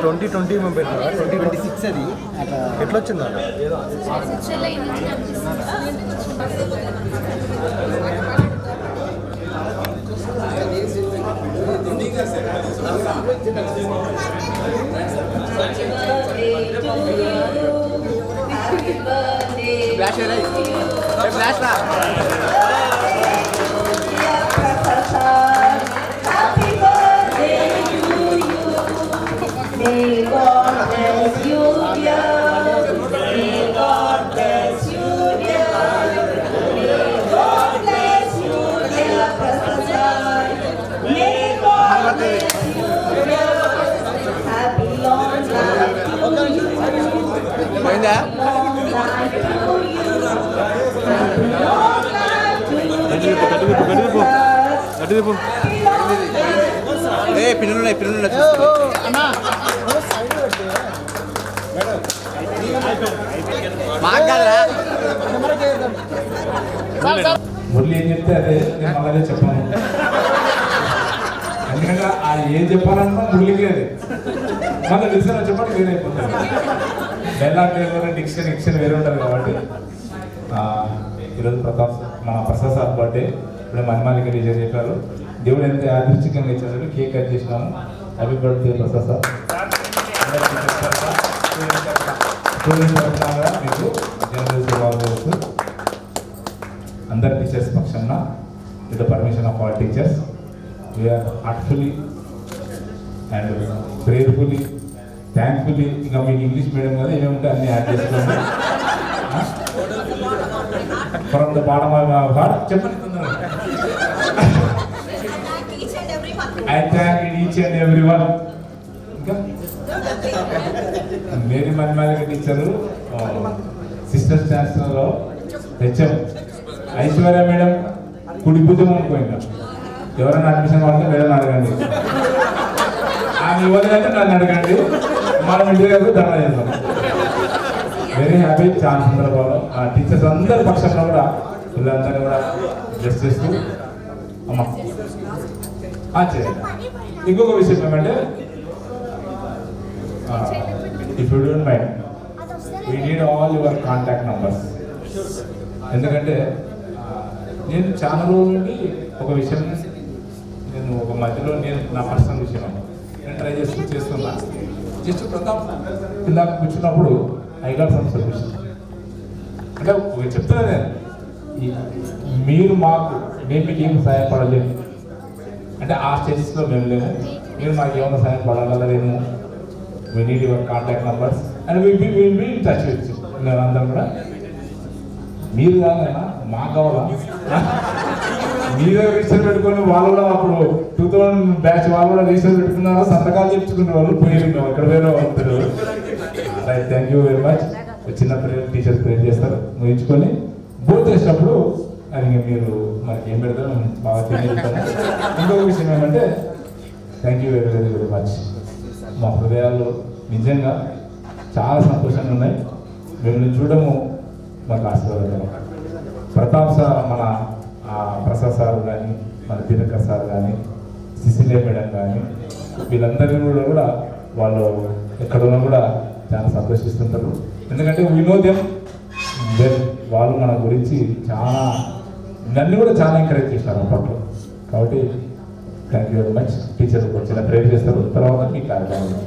2020 మేము పెట్టినా 2026 అది ఎట్లా వచ్చిందా? ఫ్లాష్ రా. May God bless you, dear. May God bless you, dear. May God bless you, dear Professor. May God bless you, dear. Happy long life to you. Happy long life to you. Happy long life to you. పిల్లలు మురళి ఏం చెప్తే అదే నేను అలాగే చెప్పాను. ఎందుకంటే అది ఏం చెప్పాలన్నా మురళికి అది మళ్ళీ తెలిసిన చెప్పండి వేరే అయిపోతుంది. డైలాగ్ వేరే డిక్షన్ వేరే ఉంటుంది కాబట్టి ఈరోజు మన ప్రసాద్ సార్ బర్త్డే ఇప్పుడు మహిమాలిక టీచర్ చెప్పారు. దేవుడు ఎంత యాదృచ్ఛికంగా ఇచ్చారు. కేక్ కట్ చేసినాము. Happy birthday Prasad sir. మీకు జనరల్ శుభాకాంక్షలు. అందరు టీచర్స్ పక్షాన with the permission of all teachers we are heartfully and prayerfully thankfully. ఇంకా మీకు ఇంగ్లీష్ మీడియం కదా ఏమేమింటే అన్ని యాడ్ చేసుకోండి. From the bottom of my heart చెప్పండి. I thank each and everyone. ఇంకా మేరీ మన్మాలిక టీచరు సిస్టర్స్ ఛాన్సలర్లో హెచ్ఎం ఐశ్వర్య మేడం కుడి భుజం అనుకోయిందా. ఎవరైనా అడ్మిషన్ వాళ్ళకి మేడం అడగండి. ఆమె ఇవ్వలేదంటే నన్ను అడగండి. మనం ఇంటి దగ్గర ధర్నా చేద్దాం. Very happy. చాలా సందర్భాలు ఆ టీచర్స్ అందరి పక్షంలో కూడా పిల్లలందరినీ కూడా బ్లెస్ చేస్తూ అమ్మ చేయండి. ఇంకొక విషయం ఏమంటే if you don't mind we need all your contact numbers. ఎందుకంటే నేను చాలా రోజుల నుండి ఒక విషయం నేను ఒక మధ్యలో నేను నా పర్సనల్ విషయం నేను ట్రై చేస్తున్నా. జస్ట్ ప్రతాప్ ఇందాక కూర్చున్నప్పుడు ఐ గాట్ సమ్ సొల్యూషన్. అంటే చెప్తున్నా నేను మీరు మేము మీకు ఏం సహాయపడలేము. అంటే ఆ స్టేజెస్లో మేము లేము. మీరు మాకు ఏమైనా సహాయం పడగలరేమో. We need your contact numbers and will be in touch with you. అందరం కూడా మీరు కాదైనా మాకు కావాలా. మీరు రిజిస్టర్ పెట్టుకొని వాళ్ళు కూడా అప్పుడు 2000 బ్యాచ్ వాళ్ళు కూడా రిజిస్టర్ పెట్టుకున్నారు. సంతకాలు చెప్పుకునే వాళ్ళు పోయి ఇక్కడ వేరే అవుతారు. Right, thank you very much. చిన్న ప్రేయర్ టీచర్స్ ప్రేయర్ చేస్తారు. ముగించుకొని బోధ చేసినప్పుడు అది మీరు మనకి ఏం పెడతారో బాగా తెలియజేస్తాను. ఇంకొక విషయం ఏమంటే thank you very very very much. మా హృదయాల్లో నిజంగా చాలా సంతోషంగా ఉన్నాయి. మిమ్మల్ని చూడము మాకు ఆశీర్వాదకరం. ప్రతాప్ సార్, మన ప్రసాద్ సార్ కానీ, మన దినకర్ సార్ కానీ, సిసిలే మేడం కానీ, వీళ్ళందరినీ కూడా వాళ్ళు ఎక్కడున్నా కూడా చాలా సంతోషిస్తుంటారు. ఎందుకంటే వినోదం వాళ్ళు మన గురించి చాలా నన్ను కూడా చాలా ఎంకరేజ్ చేస్తారు అప్పట్లో. కాబట్టి thank you very much. Teacher వచ్చిన ప్రేర్ చేస్తారు. తర్వాత మీ కార్యక్రమం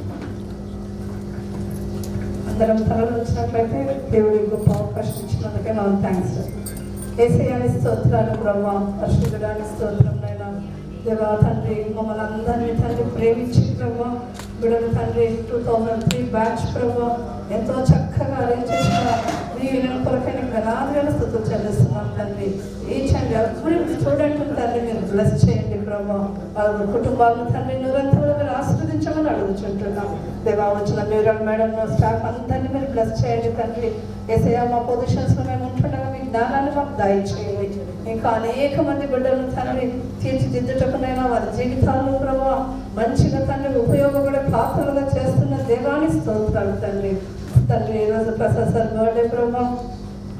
అందరం తరలి వచ్చినట్లయితే దేవుడి గొప్ప అవకాశం ఇచ్చినందుకే మనం థ్యాంక్స్. ఏసయ్యాని స్తోత్రాలు బ్రహ్మ, పరిశుద్ధుడానికి స్తోత్రం నైనా. దేవా తండ్రి, మమ్మల్ని అందరినీ తండ్రి ప్రేమించి బ్రహ్మ, బిడ్డలు తండ్రి 2003 బ్యాచ్ బ్రహ్మ ఎంతో చక్కగా అరేంజ్ చేసిన నేను కొరకైన గణాలను స్థుతులు చెల్లిస్తున్నాం తండ్రి. ఈచ్ అండ్ ఎవ్రీ స్టూడెంట్ తండ్రి మీరు బ్లెస్ చేయండి బ్రహ్మ. వాళ్ళ కుటుంబాలను తండ్రి నిరంతరంగా మీరు ఆశీర్వదించమని అడుగుతుంటున్నాం. దేవా వచ్చిన మీరు మేడం స్టాఫ్ అందరినీ మీరు బ్లెస్ చేయండి తండ్రి. ఏసయ్యా మా పొజిషన్స్లో మేము ఉంటుండగా మీ జ్ఞానాన్ని మాకు దయచేయండి. ఇంకా అనేక మంది బిడ్డలను తండ్రి తీర్చిదిద్దుటకునైనా వారి జీవితాల్లో ప్రభావ మంచిగా తండ్రి ఉపయోగపడే పాత్రలుగా చేస్తున్న దేవాన్ని స్తోత్రాలు తండ్రి. తండ్రి ఈరోజు ప్రసాద్ సార్ బర్త్డే ప్రభావ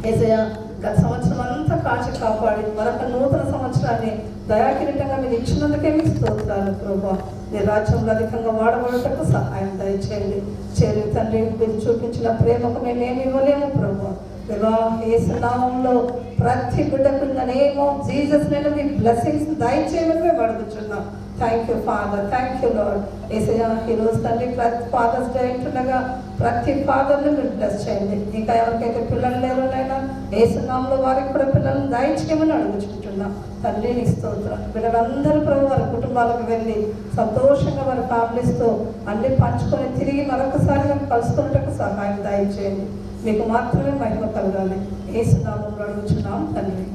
ఏసయ్యా గత సంవత్సరం అంతా కాచి కాపాడి మరొక నూతన సంవత్సరాన్ని దయాకిరీటంగా మీరు ఇచ్చినందుకే మీకు స్తోత్రాలు ప్రభా. మీ రాజ్యంలో అధికంగా వాడబడటకు సహాయం దయచేయండి. చేరి తండ్రి మీరు చూపించిన ప్రేమకు మేమేమి ఇవ్వలేము ప్రభా. దేవా యేసు నామములో ప్రతి బిడ్డకు in the name of Jesus నేను మీ బ్లెస్సింగ్స్ దయచేయమని మేము అడుగుతున్నాం. Thank you father, thank you lord. యేసయ్యా ఈరోజు తండ్రి ప్రతి ఫాదర్స్ డే అంటుండగా ప్రతి ఫాదర్ని మీరు బ్లెస్ చేయండి. ఇంకా ఎవరికైతే పిల్లలు లేరునైనా యేసు నామములో వారికి కూడా పిల్లల్ని దయచేయమని అడుగుతుంటున్నాం. తండ్రి నీ స్తోత్రం. పిల్లలందరూ ప్రభు వారి కుటుంబాలకు వెళ్ళి సంతోషంగా వారి ఫ్యామిలీస్తో అన్ని పంచుకొని తిరిగి మరొకసారి మేము కలుసుకున్నట్టుకు సహాయం దయచేయండి. మీకు మాత్రమే మహిమ కలగాలి. యేసు నామములో అడుగుతున్నాం తండ్రి.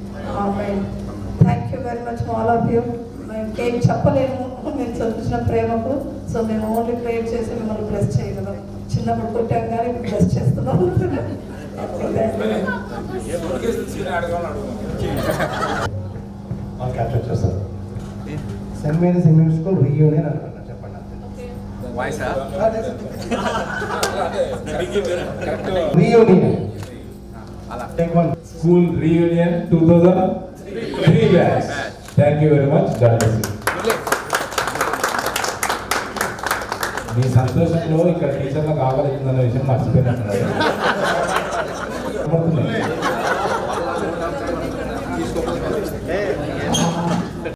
Amen. Thank you very much all of you. మేము ఇంకేం చెప్పలేము మీరు చూపించిన ప్రేమకు. సో మేము ఓన్లీ ప్రేయర్ చేసి మిమ్మల్ని బ్లెస్ చేయగలం. చిన్నప్పుడు కొట్టాం కానీ ఇప్పుడు బ్లెస్ చేస్తున్నాం. క్యాప్చర్ చేస్తారు. Saint Mary's English school reunion అనుకున్నా చెప్పండి అంతే. Reunion take one. School reunion 2003 batch. Thank you very much. God bless you. మీ సంతోషంలో ఇక్కడ టీచర్లకు ఆకలిస్తుందన్న విషయం మర్చిపోయినట్టున్నారు.